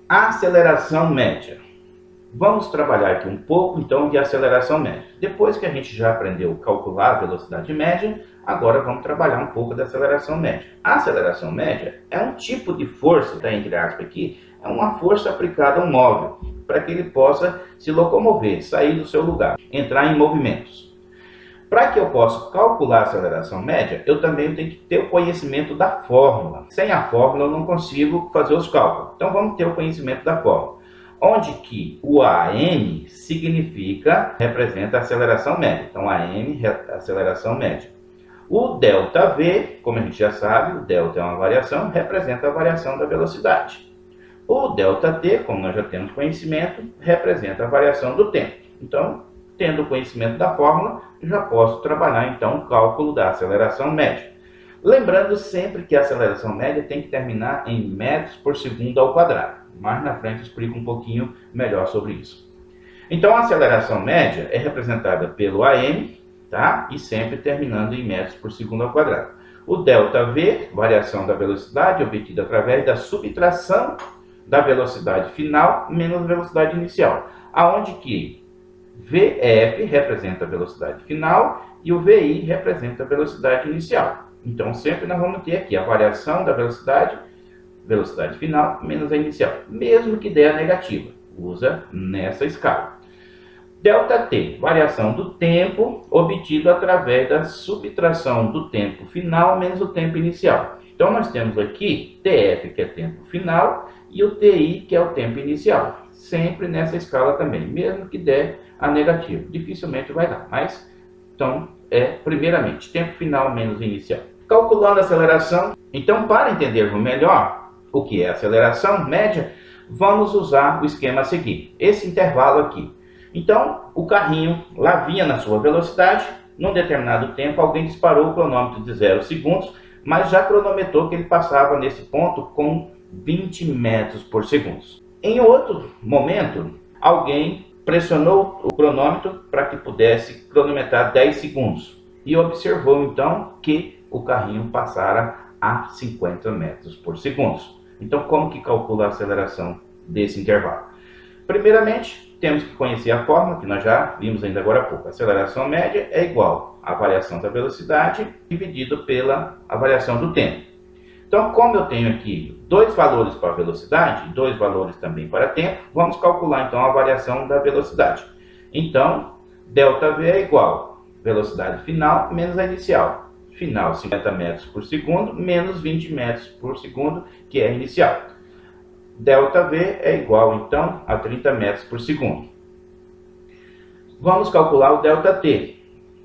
Aceleração média. Vamos trabalhar aqui um pouco então de aceleração média. Depois que a gente já aprendeu a calcular a velocidade média, agora vamos trabalhar um pouco da aceleração média. A aceleração média é um tipo de força, tá, entre aspas aqui, é uma força aplicada a um móvel, para que ele possa se locomover, sair do seu lugar, entrar em movimentos. Para que eu possa calcular a aceleração média, eu também tenho que ter o conhecimento da fórmula. Sem a fórmula eu não consigo fazer os cálculos. Então vamos ter o conhecimento da fórmula. Onde que o AM representa a aceleração média. Então AM é a aceleração média. O ΔV, como a gente já sabe, o delta é uma variação, representa a variação da velocidade. O ΔT, como nós já temos conhecimento, representa a variação do tempo. Então, tendo o conhecimento da fórmula, já posso trabalhar então o cálculo da aceleração média. Lembrando sempre que a aceleração média tem que terminar em metros por segundo ao quadrado. Mais na frente eu explico um pouquinho melhor sobre isso. Então a aceleração média é representada pelo AM, tá? E sempre terminando em metros por segundo ao quadrado. O ΔV, variação da velocidade obtida através da subtração da velocidade final menos a velocidade inicial, aonde que VF representa a velocidade final e o VI representa a velocidade inicial. Então sempre nós vamos ter aqui a variação da velocidade final menos a inicial, mesmo que dê a negativa, usa nessa escala. ΔT, variação do tempo obtido através da subtração do tempo final menos o tempo inicial. Então nós temos aqui TF, que é tempo final, e o TI, que é o tempo inicial. Sempre nessa escala também, mesmo que der a negativa. Dificilmente vai dar, mas então primeiramente tempo final menos inicial. Calculando a aceleração, então para entendermos melhor o que é aceleração média, vamos usar o esquema a seguir, esse intervalo aqui. Então o carrinho lá vinha na sua velocidade, num determinado tempo alguém disparou o cronômetro de 0 segundos, mas já cronometrou que ele passava nesse ponto com 20 metros por segundo. Em outro momento, alguém pressionou o cronômetro para que pudesse cronometrar 10 segundos e observou então que o carrinho passara a 50 metros por segundo. Então como que calcula a aceleração desse intervalo? Primeiramente, temos que conhecer a fórmula que nós já vimos ainda agora há pouco. A aceleração média é igual à variação da velocidade dividido pela variação do tempo. Então, como eu tenho aqui dois valores para velocidade, dois valores também para tempo, vamos calcular então a variação da velocidade. Então, ΔV é igual a velocidade final menos a inicial. Final 50 metros por segundo menos 20 metros por segundo, que é a inicial. ΔV é igual então a 30 metros por segundo. Vamos calcular o ΔT.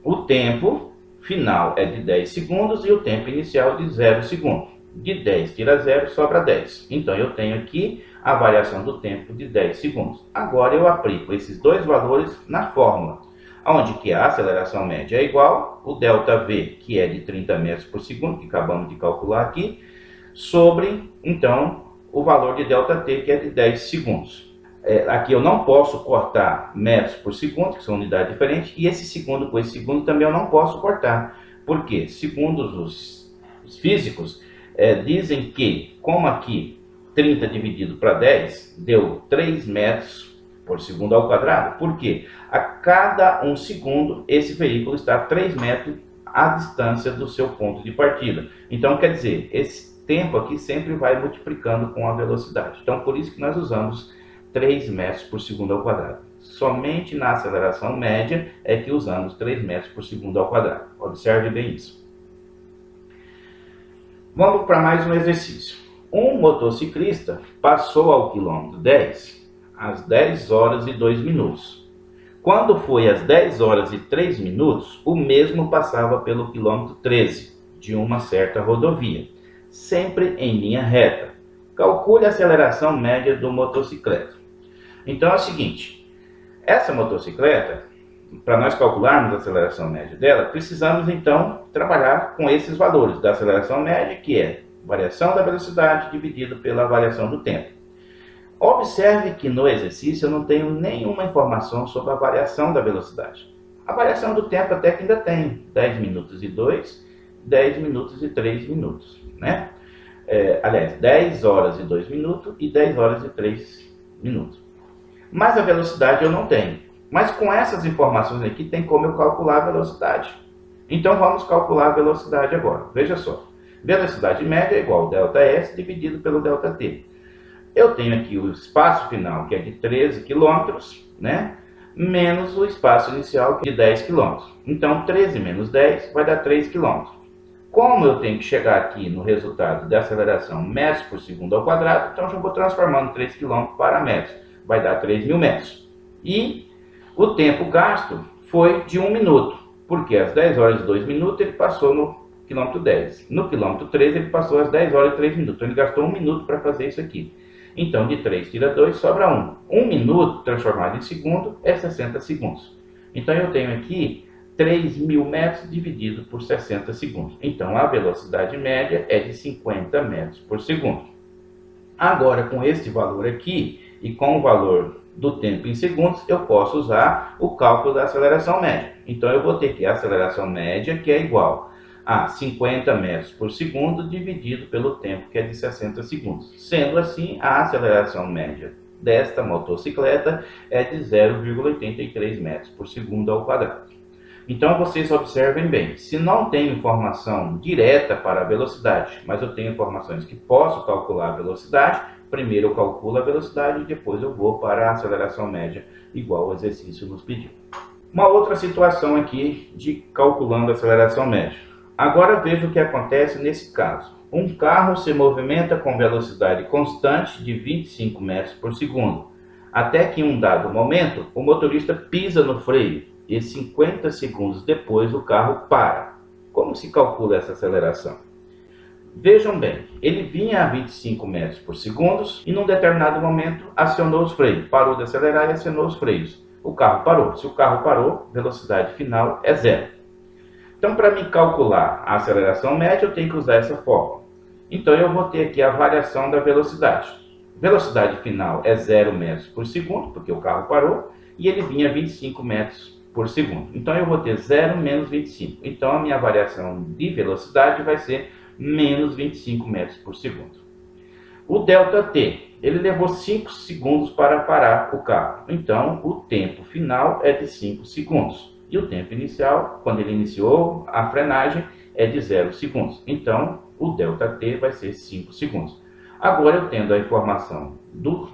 O tempo final é de 10 segundos e o tempo inicial de 0 segundos. De 10 tira 0, sobra 10. Então eu tenho aqui a variação do tempo de 10 segundos. Agora eu aplico esses dois valores na fórmula, onde que a aceleração média é igual o ΔV, que é de 30 metros por segundo, que acabamos de calcular aqui, sobre então o valor de ΔT, que é de 10 segundos. Aqui eu não posso cortar metros por segundo, que são unidades diferentes, e esse segundo com esse segundo também eu não posso cortar. Por quê? Segundo os físicos, dizem que, como aqui 30 dividido para 10 deu 3 metros por segundo ao quadrado, porque a cada 1 segundo esse veículo está a 3 metros à distância do seu ponto de partida. Então quer dizer, esse tempo aqui sempre vai multiplicando com a velocidade. Então por isso que nós usamos 3 metros por segundo ao quadrado. Somente na aceleração média é que usamos 3 metros por segundo ao quadrado. Observe bem isso. Vamos para mais um exercício. Um motociclista passou ao quilômetro 10 às 10 horas e 2 minutos. Quando foi às 10 horas e 3 minutos, o mesmo passava pelo quilômetro 13 de uma certa rodovia, sempre em linha reta. Calcule a aceleração média do motocicleta. Então é o seguinte, essa motocicleta, para nós calcularmos a aceleração média dela, precisamos então trabalhar com esses valores da aceleração média, que é variação da velocidade dividido pela variação do tempo. Observe que no exercício eu não tenho nenhuma informação sobre a variação da velocidade. A variação do tempo até que ainda tem 10 minutos e 2, 10 minutos e 3 minutos, né? aliás, 10 horas e 2 minutos e 10 horas e 3 minutos. Mas a velocidade eu não tenho. Mas com essas informações aqui tem como eu calcular a velocidade. Então vamos calcular a velocidade agora. Veja só. Velocidade média é igual a ΔS dividido pelo ΔT. Eu tenho aqui o espaço final, que é de 13 km, né? Menos o espaço inicial, que é de 10 km. Então 13 menos 10 vai dar 3 km. Como eu tenho que chegar aqui no resultado da aceleração metros por segundo ao quadrado, então eu vou transformando 3 km para metros. Vai dar 3.000 metros. E o tempo gasto foi de 1 minuto, porque às 10 horas e 2 minutos ele passou no quilômetro 10. No quilômetro 13 ele passou às 10 horas e 3 minutos. Então ele gastou 1 minuto para fazer isso aqui. Então de 3 tira 2, sobra 1. 1 minuto transformado em segundo é 60 segundos. Então eu tenho aqui 3.000 metros dividido por 60 segundos. Então a velocidade média é de 50 metros por segundo. Agora com este valor aqui e com o valor do tempo em segundos, eu posso usar o cálculo da aceleração média. Então eu vou ter que a aceleração média, que é igual a 50 metros por segundo dividido pelo tempo, que é de 60 segundos. Sendo assim, a aceleração média desta motocicleta é de 0,83 metros por segundo ao quadrado. Então vocês observem bem, se não tenho informação direta para a velocidade, mas eu tenho informações que posso calcular a velocidade, primeiro eu calculo a velocidade e depois eu vou para a aceleração média, igual o exercício nos pediu. Uma outra situação aqui de calculando a aceleração média. Agora veja o que acontece nesse caso. Um carro se movimenta com velocidade constante de 25 metros por segundo, até que em um dado momento o motorista pisa no freio e 50 segundos depois o carro para. Como se calcula essa aceleração? Vejam bem, ele vinha a 25 metros por segundo e num determinado momento acionou os freios, parou de acelerar e acionou os freios. O carro parou. Se o carro parou, velocidade final é zero. Então, para me calcular a aceleração média, eu tenho que usar essa fórmula. Então, eu vou ter aqui a variação da velocidade. Velocidade final é 0 metros por segundo, porque o carro parou, e ele vinha a 25 metros por segundo. Então, eu vou ter 0 menos 25. Então, a minha variação de velocidade vai ser menos 25 metros por segundo. O ΔT, ele levou 5 segundos para parar o carro. Então, o tempo final é de 5 segundos. E o tempo inicial, quando ele iniciou a frenagem, é de 0 segundos. Então, o ΔT vai ser 5 segundos. Agora, eu tendo a informação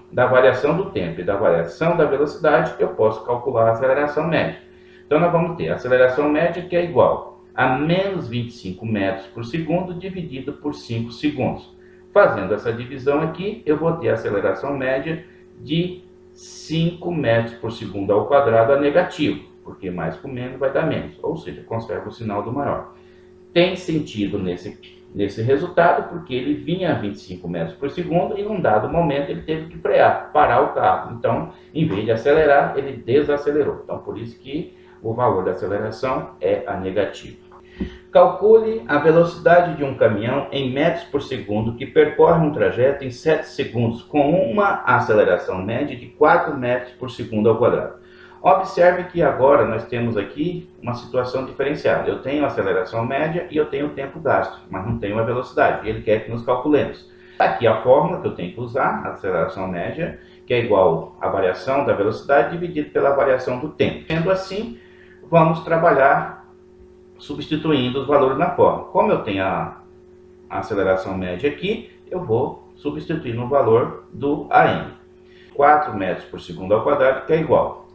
da variação do tempo e da variação da velocidade, eu posso calcular a aceleração média. Então, nós vamos ter a aceleração média, que é igual a menos 25 metros por segundo dividido por 5 segundos. Fazendo essa divisão aqui, eu vou ter a aceleração média de 5 metros por segundo ao quadrado a negativo, porque mais com menos vai dar menos, ou seja, conserva o sinal do maior. Tem sentido nesse resultado, porque ele vinha a 25 metros por segundo e num dado momento ele teve que frear, parar o carro. Então, em vez de acelerar, ele desacelerou. Então, por isso que o valor da aceleração é a negativa. Calcule a velocidade de um caminhão em metros por segundo que percorre um trajeto em 7 segundos com uma aceleração média de 4 metros por segundo ao quadrado. Observe que agora nós temos aqui uma situação diferenciada. Eu tenho a aceleração média e eu tenho o tempo gasto, mas não tenho a velocidade. Ele quer que nos calculemos. Aqui a fórmula que eu tenho que usar, a aceleração média, que é igual à variação da velocidade dividido pela variação do tempo. Sendo assim, vamos trabalhar substituindo os valores na fórmula. Como eu tenho a aceleração média aqui, eu vou substituir no valor do AM. 4 metros por segundo ao quadrado, que é igual.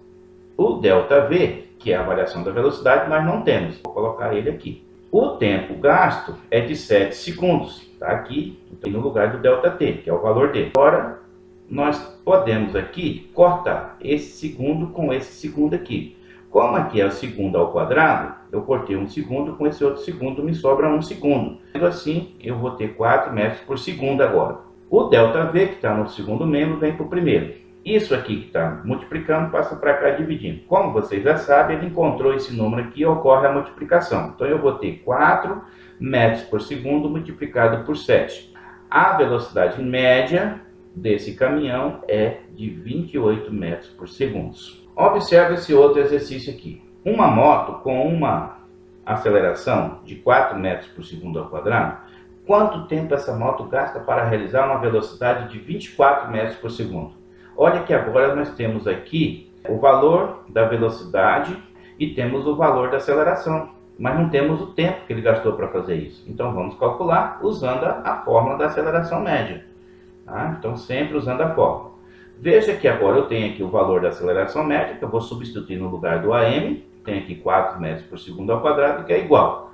O ΔV, que é a variação da velocidade, nós não temos. Vou colocar ele aqui. O tempo gasto é de 7 segundos. Está aqui no lugar do ΔT, que é o valor dele. Agora, nós podemos aqui cortar esse segundo com esse segundo aqui. Como aqui é o segundo ao quadrado, eu cortei um segundo com esse outro segundo, me sobra um segundo. Sendo assim, eu vou ter 4 metros por segundo agora. O ΔV, que está no segundo membro, vem para o primeiro. Isso aqui que está multiplicando passa para cá dividindo. Como vocês já sabem, ele encontrou esse número aqui e ocorre a multiplicação. Então eu vou ter 4 metros por segundo multiplicado por 7. A velocidade média desse caminhão é de 28 metros por segundo. Observe esse outro exercício aqui. Uma moto com uma aceleração de 4 metros por segundo ao quadrado Quanto tempo essa moto gasta para realizar uma velocidade de 24 metros por segundo? Olha que agora nós temos aqui o valor da velocidade e temos o valor da aceleração, mas não temos o tempo que ele gastou para fazer isso. Então vamos calcular usando a fórmula da aceleração média. Tá? Então sempre usando a fórmula. Veja que agora eu tenho aqui o valor da aceleração média, que eu vou substituir no lugar do AM, tem aqui 4 metros por segundo ao quadrado, que é igual.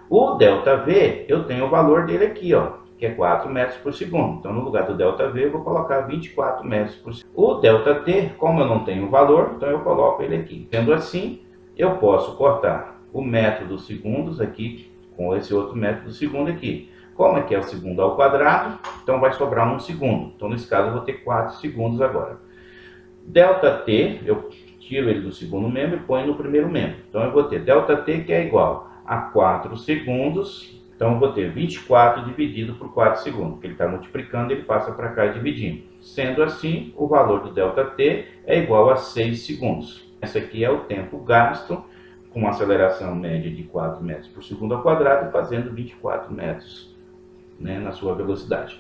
O ΔV, eu tenho o valor dele aqui, ó, que é 4 metros por segundo. Então, no lugar do ΔV, eu vou colocar 24 metros por segundo. O ΔT, como eu não tenho o valor, então eu coloco ele aqui. Sendo assim, eu posso cortar o metro dos segundos aqui com esse outro metro do segundo aqui. Como aqui é o segundo ao quadrado, então vai sobrar 1 segundo. Então, nesse caso, eu vou ter 4 segundos agora. ΔT, eu tiro ele do segundo membro e ponho no primeiro membro. Então, eu vou ter ΔT, que é igual a 4 segundos, então eu vou ter 24 dividido por 4 segundos, porque ele está multiplicando, ele passa para cá e dividindo. Sendo assim, o valor do ΔT é igual a 6 segundos. Esse aqui é o tempo gasto com uma aceleração média de 4 metros por segundo ao quadrado, fazendo 24 metros, né, na sua velocidade.